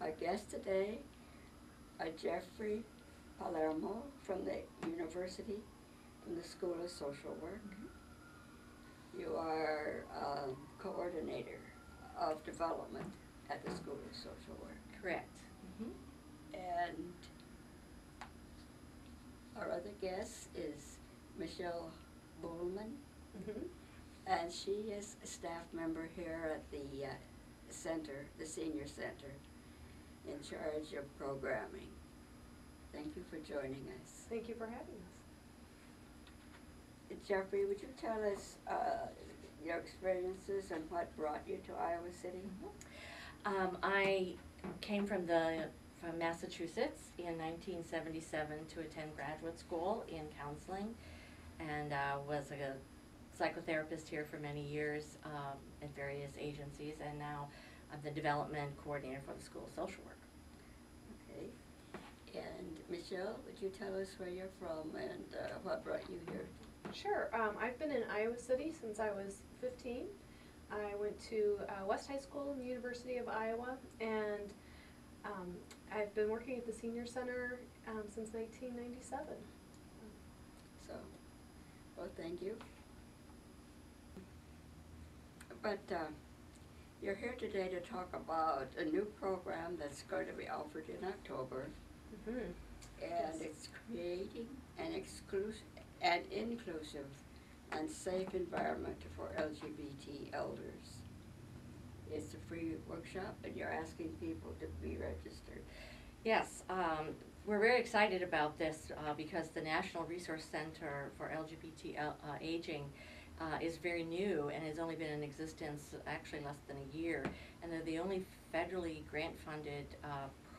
Our guest today are Jefri Palermo from the university, from the School of Social Work. You are coordinator of development at the School of Social Work. Correct. And our other guest is Michelle Buhman, and she is a staff member here at the center, the senior center, in charge of programming. Thank you for joining us. Thank you for having us. Jefri, would you tell us your experiences and what brought you to Iowa City? I came from Massachusetts in 1977 to attend graduate school in counseling, and was a psychotherapist here for many years at various agencies, and now I'm the development coordinator for the School of Social Work. Okay. And Michelle, would you tell us where you're from and what brought you here? Sure. I've been in Iowa City since I was 15. I went to West High School in the University of Iowa, and I've been working at the Senior Center since 1997. So, well, thank you. But you're here today to talk about a new program that's going to be offered in October. And Yes. it's creating an inclusive and safe environment for LGBT elders. It's a free workshop, and you're asking people to be registered. Yes, we're very excited about this because the National Resource Center for LGBT Aging is very new and has only been in existence actually less than a year, and they're the only federally grant-funded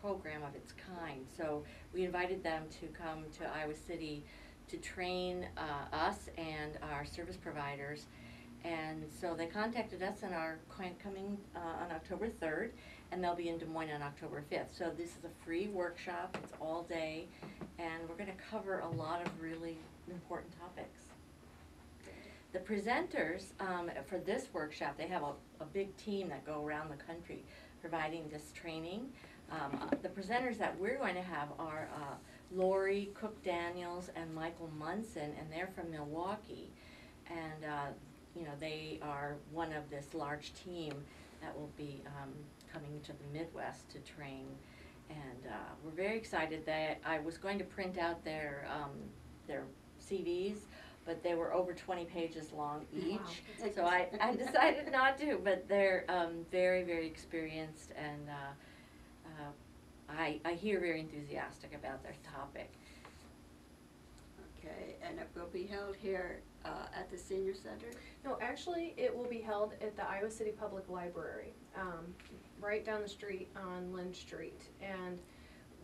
program of its kind. So we invited them to come to Iowa City to train us and our service providers, and so they contacted us and are coming on October 3rd, and they'll be in Des Moines on October 5th. So this is a free workshop, it's all day, and we're going to cover a lot of really important topics. The presenters for this workshop, they have a big team that go around the country providing this training. The presenters that we're going to have are Lori Cook-Daniels and Michael Munson, and they're from Milwaukee. And you know, they are one of this large team that will be coming to the Midwest to train. And we're very excited that I was going to print out their CVs, but they were over 20 pages long each. Wow. So I decided not to, but they're very, very experienced, and I hear very enthusiastic about their topic. Okay, and it will be held here at the Senior Center? No, actually, it will be held at the Iowa City Public Library, right down the street on Lynn Street. And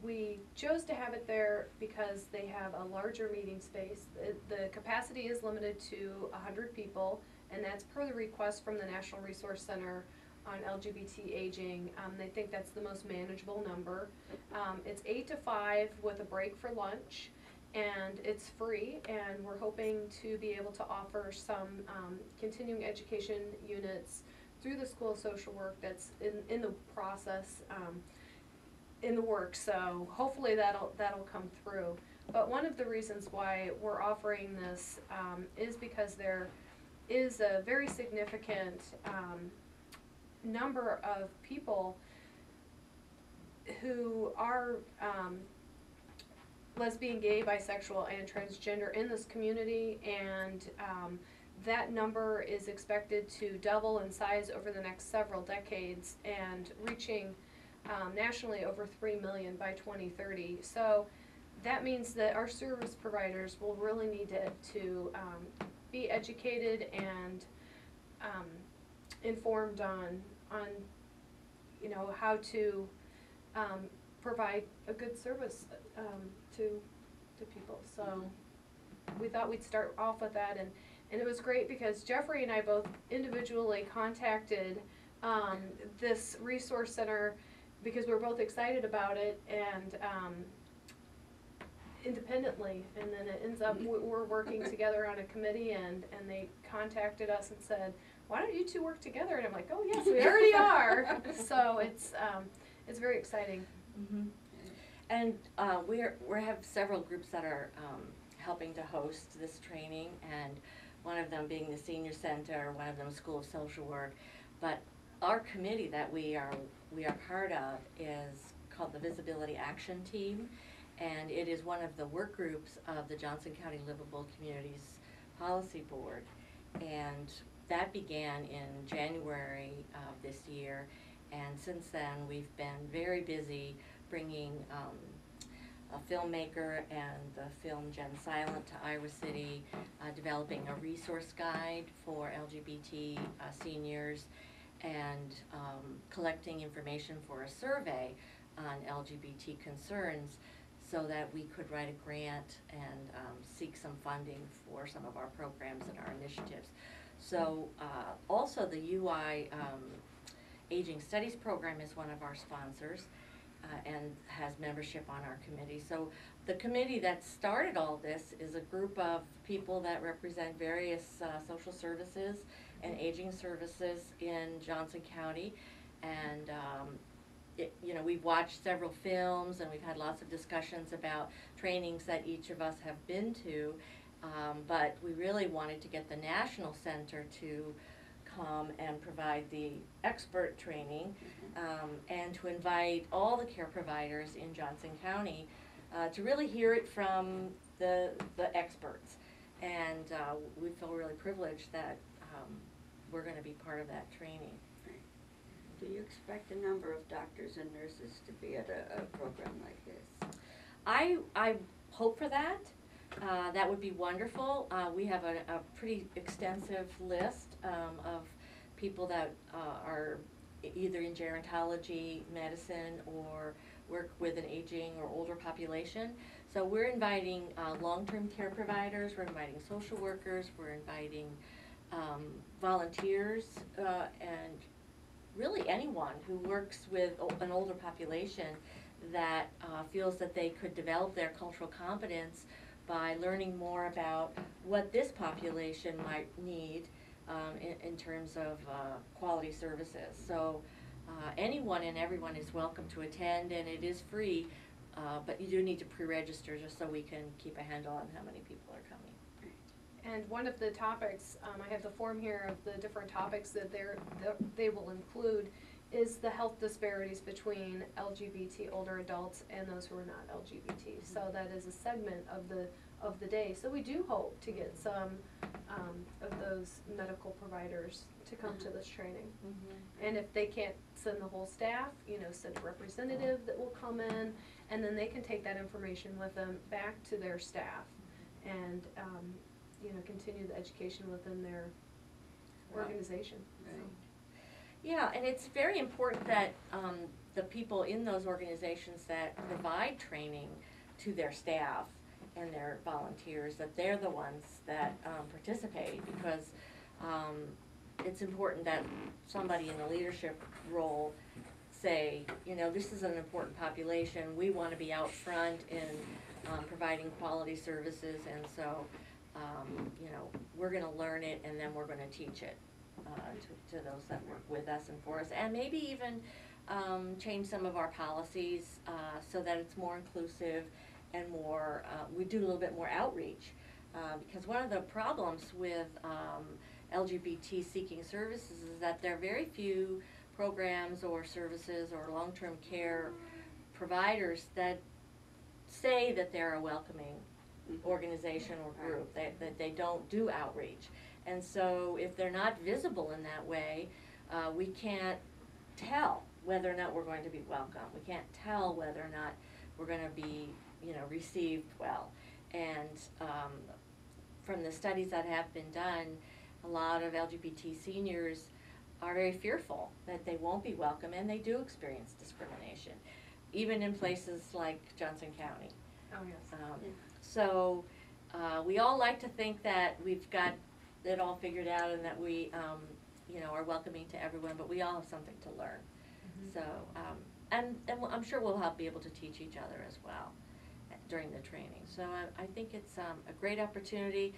we chose to have it there because they have a larger meeting space. The capacity is limited to 100 people, and that's per the request from the National Resource Center on LGBT aging. They think that's the most manageable number. It's 8 to 5 with a break for lunch, and it's free, and we're hoping to be able to offer some continuing education units through the School of Social Work that's in the process, in the works, so hopefully that'll come through. But one of the reasons why we're offering this is because there is a very significant number of people who are lesbian, gay, bisexual, and transgender in this community, and that number is expected to double in size over the next several decades, and reaching nationally over 3 million by 2030. So that means that our service providers will really need to be educated and informed on you know, how to provide a good service to people. So we thought we'd start off with that, and it was great because Jefri and I both individually contacted this resource center because we're both excited about it, and independently, and then it ends up we're working together on a committee, and they contacted us and said, why don't you two work together? And I'm like, oh yes, we already are. So it's very exciting. Mhm. And we have several groups that are helping to host this training, and one of them being the Senior Center, one of them School of Social Work. But our committee that we are part of is called the Visibility Action Team, and it is one of the work groups of the Johnson County Livable Communities Policy Board. And that began in January of this year, and since then we've been very busy bringing a filmmaker and the film Gen Silent to Iowa City, developing a resource guide for LGBT seniors, and collecting information for a survey on LGBT concerns so that we could write a grant and seek some funding for some of our programs and our initiatives. So also the UI Aging Studies Program is one of our sponsors. And has membership on our committee. So the committee that started all this is a group of people that represent various social services and aging services in Johnson County. And we've watched several films, and we've had lots of discussions about trainings that each of us have been to. But we really wanted to get the National Center to come and provide the expert training, and to invite all the care providers in Johnson County to really hear it from the experts. And we feel really privileged that we're going to be part of that training. Do you expect a number of doctors and nurses to be at a program like this? I hope for that. That would be wonderful. We have a pretty extensive list of people that are either in gerontology, medicine, or work with an aging or older population. So we're inviting long-term care providers, we're inviting social workers, we're inviting volunteers, and really anyone who works with an older population that feels that they could develop their cultural competence by learning more about what this population might need in terms of quality services. So anyone and everyone is welcome to attend, and it is free, but you do need to pre-register just so we can keep a handle on how many people are coming. And one of the topics, I have the form here of the different topics that they will include, is the health disparities between LGBT older adults and those who are not LGBT. So that is a segment of the day. So we do hope to get some of those medical providers to come to this training. Mm-hmm. And if they can't send the whole staff, send a representative that will come in, and then they can take that information with them back to their staff and continue the education within their organization. Right. Yeah, and it's very important that the people in those organizations that provide training to their staff and their volunteers, that they're the ones that participate, because it's important that somebody in a leadership role say, this is an important population, we want to be out front in providing quality services, and so we're going to learn it, and then we're going to teach it to those that work with us and for us, and maybe even change some of our policies so that it's more inclusive and more, we do a little bit more outreach, because one of the problems with LGBT seeking services is that there are very few programs or services or long-term care providers that say that they're a welcoming organization or group, that they don't do outreach. And so if they're not visible in that way, we can't tell whether or not we're going to be welcome. We can't tell whether or not we're going to be received well. And from the studies that have been done, a lot of LGBT seniors are very fearful that they won't be welcome, and they do experience discrimination, even in places like Johnson County. Oh, yes. So we all like to think that we've got it all figured out and that we are welcoming to everyone, but we all have something to learn. Mm-hmm. So and I'm sure we'll be able to teach each other as well during the training. So I think it's a great opportunity,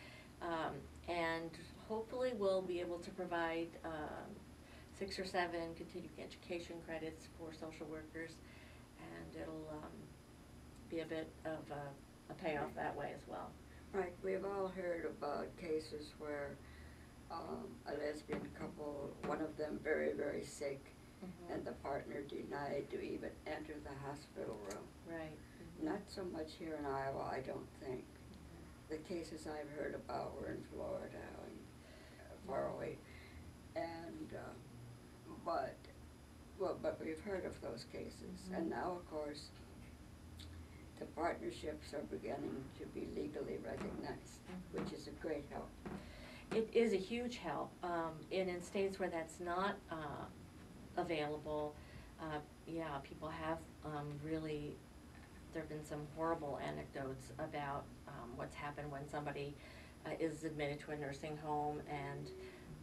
and hopefully we'll be able to provide 6 or 7 continuing education credits for social workers, and it'll be a bit of a payoff that way as well. Right, we've all heard about cases where a lesbian couple, one of them very, very sick, and the partner denied to even enter the hospital room. Right. Not so much here in Iowa, I don't think. The cases I've heard about were in Florida and far away, and but we've heard of those cases, and now of course the partnerships are beginning to be legally recognized, which is a great help. It is a huge help, and in states where that's not available, yeah, people have really, there have been some horrible anecdotes about what's happened when somebody is admitted to a nursing home and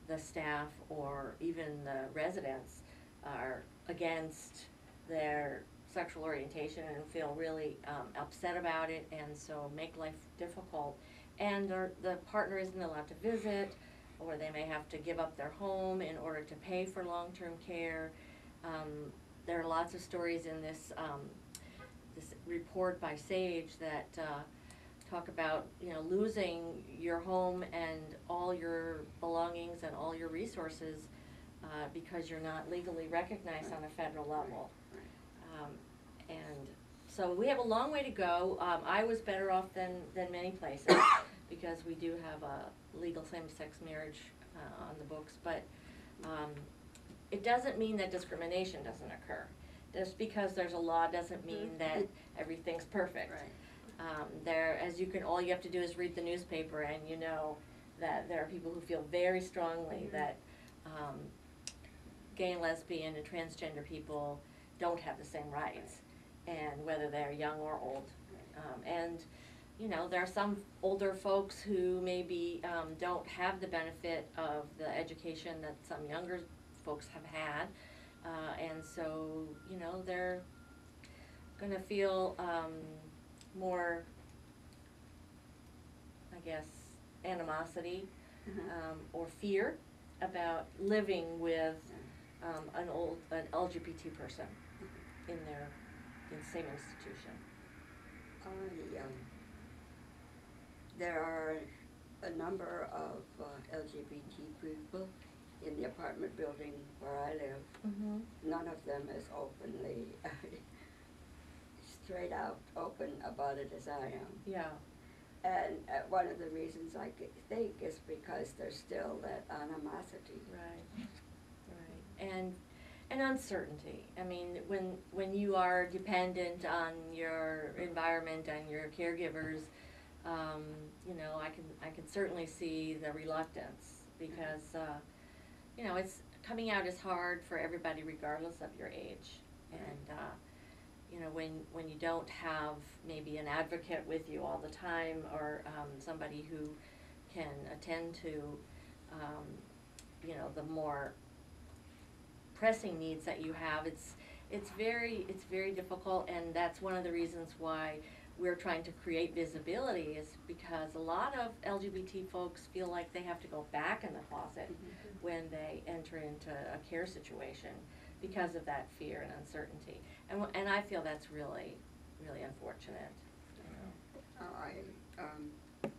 the staff or even the residents are against their sexual orientation and feel really upset about it, and so make life difficult. And the partner isn't allowed to visit, or they may have to give up their home in order to pay for long-term care. There are lots of stories in this this report by SAGE that talk about, you know, losing your home and all your belongings and all your resources because you're not legally recognized on a federal level. And so we have a long way to go. I was better off than many places because we do have a legal same-sex marriage on the books, but it doesn't mean that discrimination doesn't occur. Just because there's a law doesn't mean that everything's perfect. Right. All you have to do is read the newspaper, and you know that there are people who feel very strongly that gay and lesbian and transgender people don't have the same rights, and whether they're young or old. And you know, there are some older folks who maybe don't have the benefit of the education that some younger folks have had, and so, you know, they're gonna feel more, I guess, animosity or fear about living with an LGBT person in the same institution. There are a number of LGBT people in the apartment building where I live. None of them is openly, straight out open about it as I am. Yeah. And one of the reasons I think is because there's still that animosity. Right. And uncertainty. I mean, when you are dependent on your environment and your caregivers, you know, I can certainly see the reluctance because you know, it's coming out is hard for everybody regardless of your age, and you know, when you don't have maybe an advocate with you all the time, or somebody who can attend to you know, the more pressing needs that you have, it's very difficult, and that's one of the reasons why we're trying to create visibility, is because a lot of LGBT folks feel like they have to go back in the closet when they enter into a care situation because of that fear and uncertainty, and I feel that's really unfortunate. You know.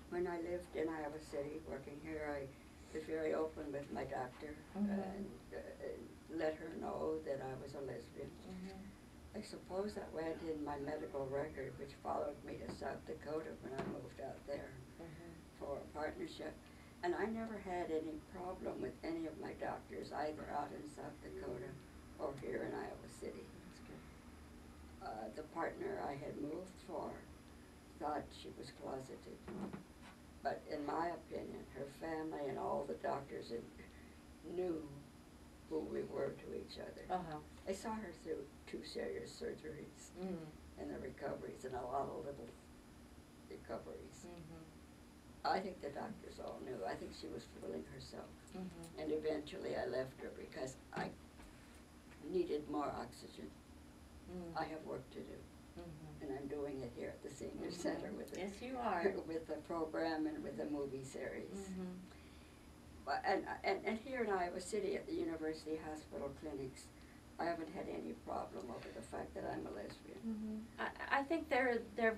When I lived in Iowa City working here, I was very open with my doctor and let her know that I was a lesbian. I suppose that went in my medical record, which followed me to South Dakota when I moved out there for a partnership. And I never had any problem with any of my doctors, either out in South Dakota or here in Iowa City. That's good. The partner I had moved for thought she was closeted. But in my opinion, her family and all the doctors knew who we were to each other. I saw her through 2 serious surgeries and the recoveries, and a lot of little recoveries. I think the doctors all knew. I think she was fooling herself. And eventually I left her because I needed more oxygen. I have work to do. And I'm doing it here at the senior center with it. Yes, you are. With the program and with the movie series. And here in Iowa City at the University Hospital clinics, I haven't had any problem over the fact that I'm a lesbian. I think they're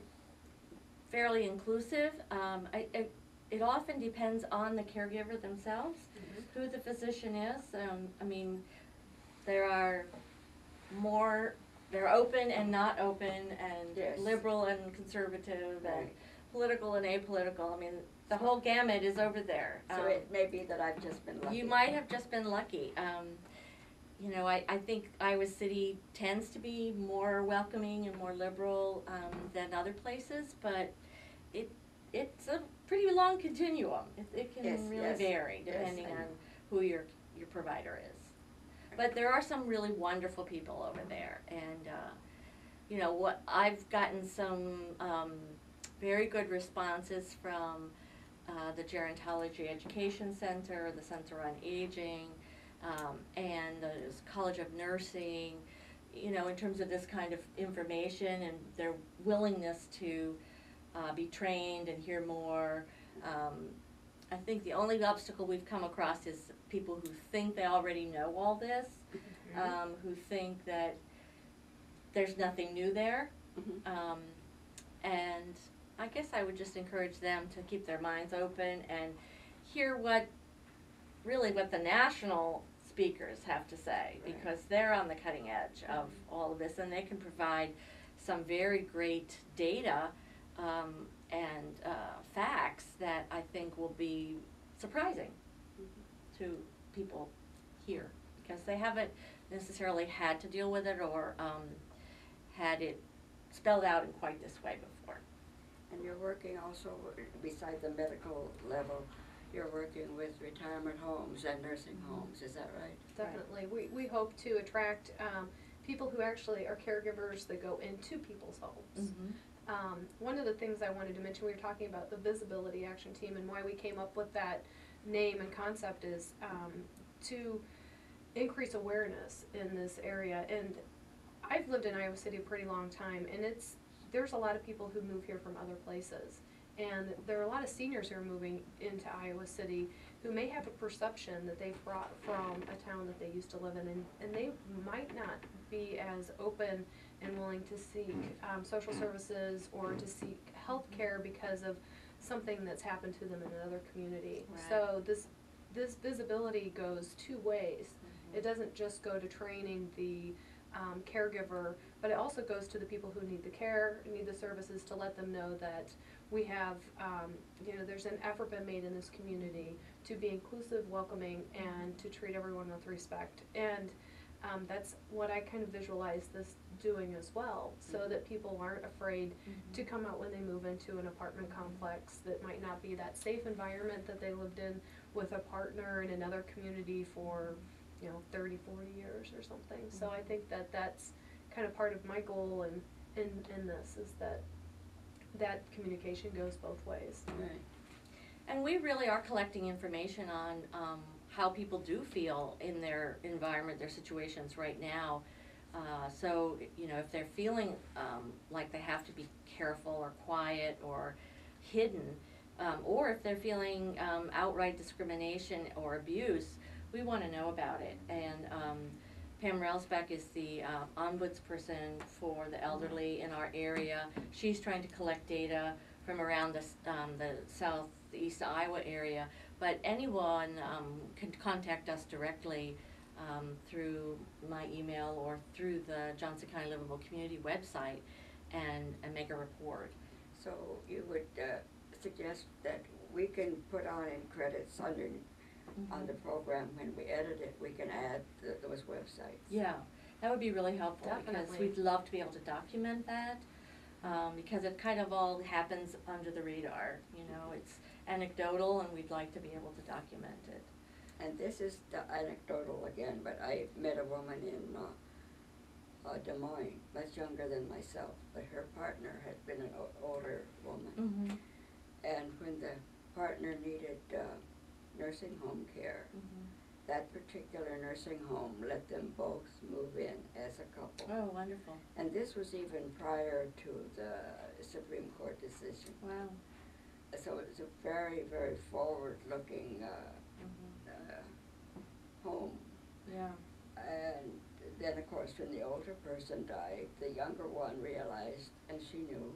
fairly inclusive. It often depends on the caregiver themselves, who the physician is. I mean, there are more, they're open and not open, and Yes. liberal and conservative, and Right. political and apolitical. I mean, the whole gamut is over there. So it may be that I've just been lucky. You might have just been lucky. You know, I think Iowa City tends to be more welcoming and more liberal than other places, but it's a pretty long continuum. It can Yes, really yes. vary Yes, depending I know. on who your provider is. But there are some really wonderful people over there, and you know what, I've gotten some very good responses from the Gerontology Education Center, the Center on Aging, and the College of Nursing, you know, in terms of this kind of information and their willingness to be trained and hear more. I think the only obstacle we've come across is people who think they already know all this, who think that there's nothing new there. And I guess I would just encourage them to keep their minds open and hear what the national speakers have to say, because they're on the cutting edge of all of this, and they can provide some very great data and facts that I think will be surprising to people here, because they haven't necessarily had to deal with it or had it spelled out in quite this way before. And you're working also, beside the medical level, you're working with retirement homes and nursing homes, is that right? Definitely. We hope to attract people who actually are caregivers that go into people's homes. One of the things I wanted to mention, we were talking about the Visibility Action Team, and why we came up with that name and concept is to increase awareness in this area. And I've lived in Iowa City a pretty long time, and there's a lot of people who move here from other places. And there are a lot of seniors who are moving into Iowa City who may have a perception that they've brought from a town that they used to live in, and they might not be as open and willing to seek social services or to seek health care because of something that's happened to them in another community. Right. So this visibility goes two ways. It doesn't just go to training the caregiver, but it also goes to the people who need the care, need the services, to let them know that we have, you know, there's an effort been made in this community to be inclusive, welcoming, and to treat everyone with respect. And that's what I kind of visualize this doing as well, so that people aren't afraid to come out when they move into an apartment complex that might not be that safe environment that they lived in with a partner in another community for, you know, 30, 40 years or something. So I think that that's kind of part of my goal in this, is that communication goes both ways. Right. And we really are collecting information on how people do feel in their environment, their situations right now. So, you know, if they're feeling like they have to be careful or quiet or hidden, or if they're feeling outright discrimination or abuse, we want to know about it. And Pam Railsback is the ombudsperson for the elderly in our area. She's trying to collect data from around the southeast Iowa area, but anyone can contact us directly through my email or through the Johnson County Livable Community website and make a report. So you would suggest that we can put on in credits under on the program, when we edit it, we can add those websites. Yeah, that would be really helpful. Definitely. Because we'd love to be able to document that, because it kind of all happens under the radar. You know, it's anecdotal, and we'd like to be able to document it. And this is the anecdotal again, but I met a woman in Des Moines, much younger than myself, but her partner had been an older woman. And when the partner needed nursing home care, that particular nursing home let them both move in as a couple. Oh, wonderful. And this was even prior to the Supreme Court decision. Wow. So it's a very, very forward-looking home. Yeah. And then, of course, when the older person died, the younger one realized, and she knew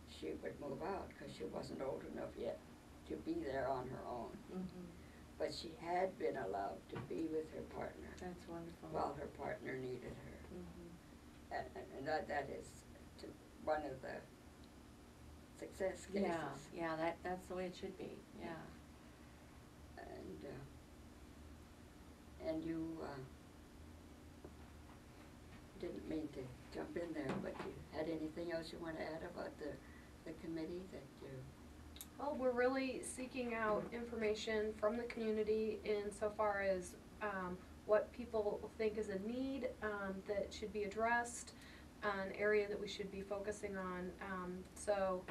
she would move out because she wasn't old enough yet to be there on her own. Mm-hmm. But she had been allowed to be with her partner That's wonderful. while her partner needed her. Mm-hmm. And that is one of the success cases. Yeah, that's the way it should be, yeah. And you didn't mean to jump in there, but you had anything else you want to add about the committee that you? Well, we're really seeking out information from the community insofar as what people think is a need that should be addressed, an area that we should be focusing on. So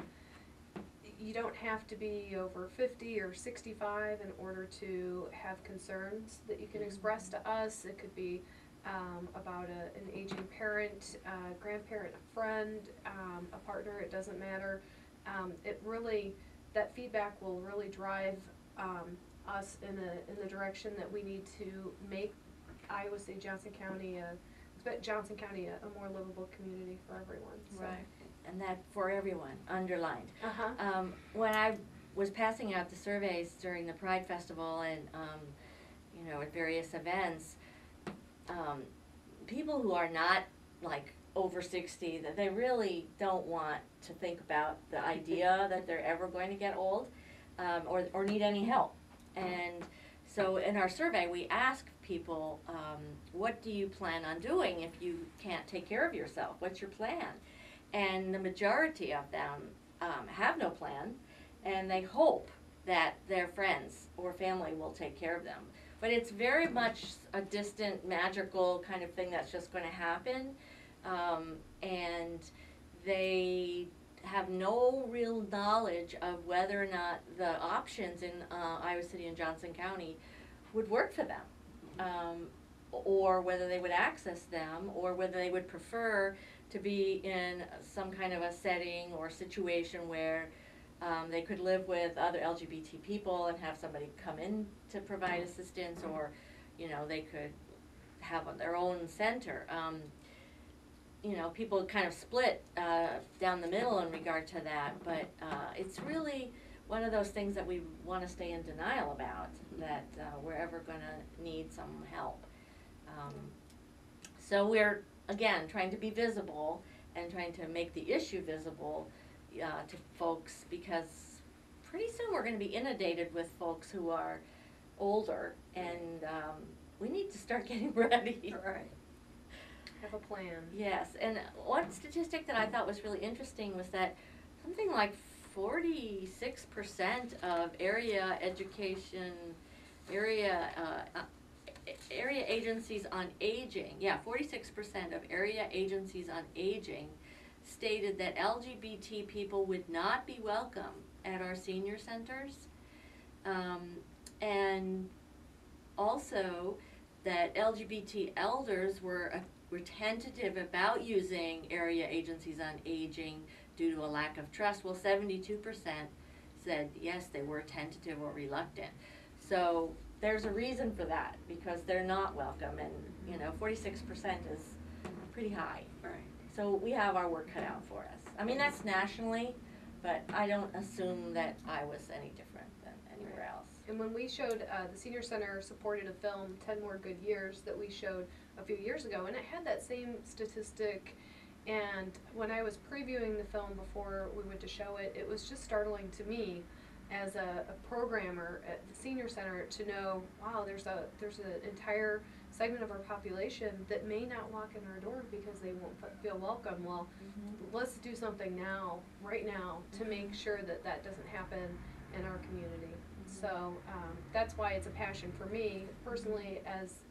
you don't have to be over 50 or 65 in order to have concerns that you can express to us. It could be about an aging parent, grandparent, a friend, a partner, it doesn't matter. It really, that feedback will really drive us in the direction that we need to make Iowa City, Johnson County a more livable community for everyone. So. Right, and that for everyone, underlined. Uh-huh. When I was passing out the surveys during the Pride Festival and, at various events, people who are not like over 60, that they really don't want to think about the idea that they're ever going to get old, or need any help. And so in our survey, we ask people, what do you plan on doing if you can't take care of yourself? What's your plan? And the majority of them have no plan, and they hope that their friends or family will take care of them. But it's very much a distant, magical kind of thing that's just going to happen, and they have no real knowledge of whether or not the options in Iowa City and Johnson County would work for them, or whether they would access them, or whether they would prefer to be in some kind of a setting or situation where they could live with other LGBT people and have somebody come in to provide assistance, or they could have their own center. People kind of split down the middle in regard to that, but it's really one of those things that we want to stay in denial about, that we're ever going to need some help. So we're, again, trying to be visible and trying to make the issue visible to folks, because pretty soon we're going to be inundated with folks who are older, and we need to start getting ready. Right. Have a plan. Yes, and one statistic that I thought was really interesting was that something like 46% of area agencies on aging, 46% of area agencies on aging stated that LGBT people would not be welcome at our senior centers, and also that LGBT elders were tentative about using area agencies on aging due to a lack of trust. Well, 72% said yes, they were tentative or reluctant. So there's a reason for that, because they're not welcome, and 46% is pretty high. Right. So we have our work cut out for us. I mean, that's nationally, but I don't assume that Iowa's any different than anywhere else. And when we showed, the Senior Center supported a film, 10 More Good Years, that we showed a few years ago, and it had that same statistic. And when I was previewing the film before we went to show it, it was just startling to me as a programmer at the Senior Center to know, wow, there's an entire segment of our population that may not walk in our door because they won't feel welcome. Well, let's do something now, right now, to make sure that that doesn't happen in our community. So that's why it's a passion for me personally, as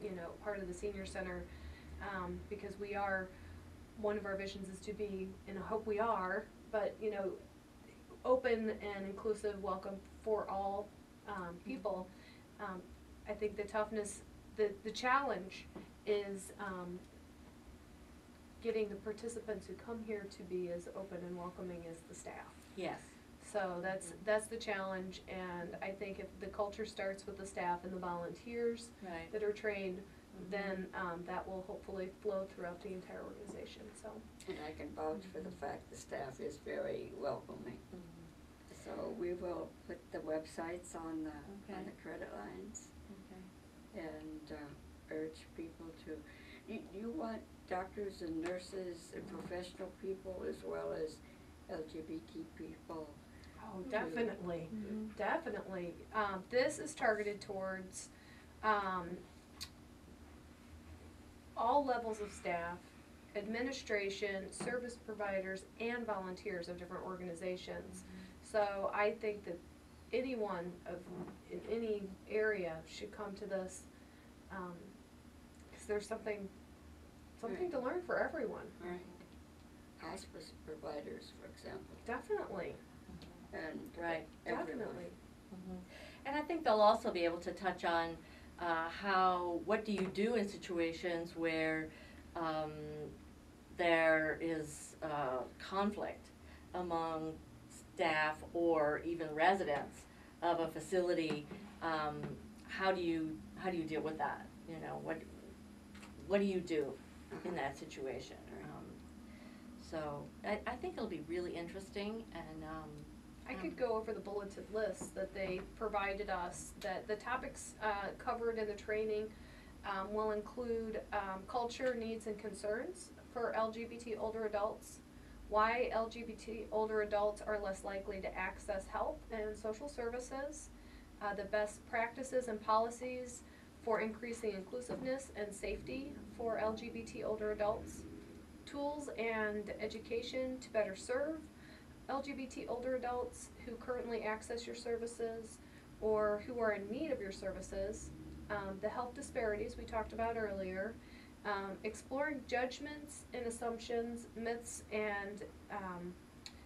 part of the Senior Center, because we are, one of our visions is to be, and I hope we are, but open and inclusive, welcome for all people. I think the toughness, the challenge is getting the participants who come here to be as open and welcoming as the staff. Yes. So that's the challenge, and I think if the culture starts with the staff and the volunteers Right. that are trained, then that will hopefully flow throughout the entire organization, so. And I can vouch for the fact the staff is very welcoming. So we will put the websites on the credit lines Okay. and urge people to, you want doctors and nurses and professional people as well as LGBT people. Oh, definitely, definitely. This is targeted towards all levels of staff, administration, service providers, and volunteers of different organizations. So I think that anyone in any area should come to this, because there's something to learn for everyone. Right. Hospice providers, for example. Definitely. And Right. everyone. Definitely. And I think they'll also be able to touch on what do you do in situations where there is conflict among staff or even residents of a facility. How do you deal with that? You know, what do you do in that situation? So I think it'll be really interesting, and I could go over the bulleted list that they provided us, that the topics covered in the training will include culture, needs, and concerns for LGBT older adults, why LGBT older adults are less likely to access health and social services, the best practices and policies for increasing inclusiveness and safety for LGBT older adults, tools and education to better serve LGBT older adults who currently access your services or who are in need of your services, the health disparities we talked about earlier, exploring judgments and assumptions, myths, and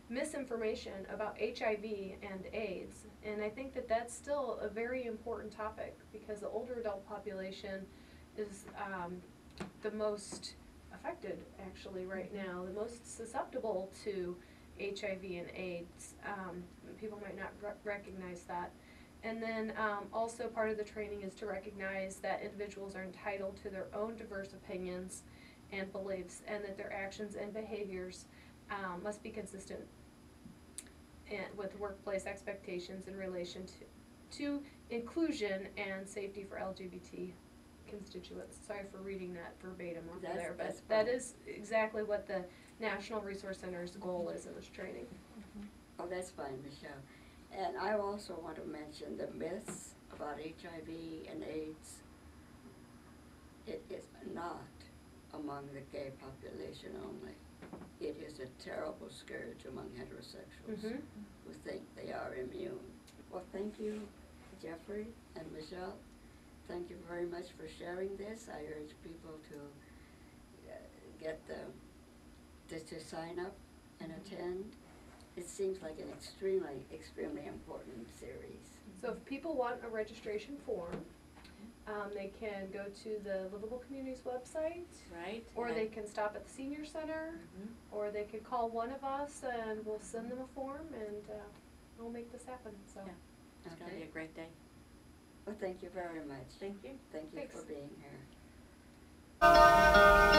misinformation about HIV and AIDS. And I think that that's still a very important topic because the older adult population is the most affected actually right now, the most susceptible to HIV and AIDS. People might not recognize that. And then also part of the training is to recognize that individuals are entitled to their own diverse opinions and beliefs, and that their actions and behaviors must be consistent with workplace expectations in relation to inclusion and safety for LGBT constituents. Sorry for reading that verbatim over there, but that is exactly what the National Resource Center's goal is in this training. Oh, that's fine, Michelle. And I also want to mention the myths about HIV and AIDS. It is not among the gay population only. It is a terrible scourge among heterosexuals who think they are immune. Well, thank you, Jeffrey and Michelle. Thank you very much for sharing this. I urge people to to sign up and attend. It seems like an extremely important series. So if people want a registration form, they can go to the Livable Communities website, right, or they can stop at the senior center, or they could call one of us and we'll send them a form and we'll make this happen. So yeah, it's going to be a great day. Well, thank you very much. Thank you. Thank you Thanks. for being here.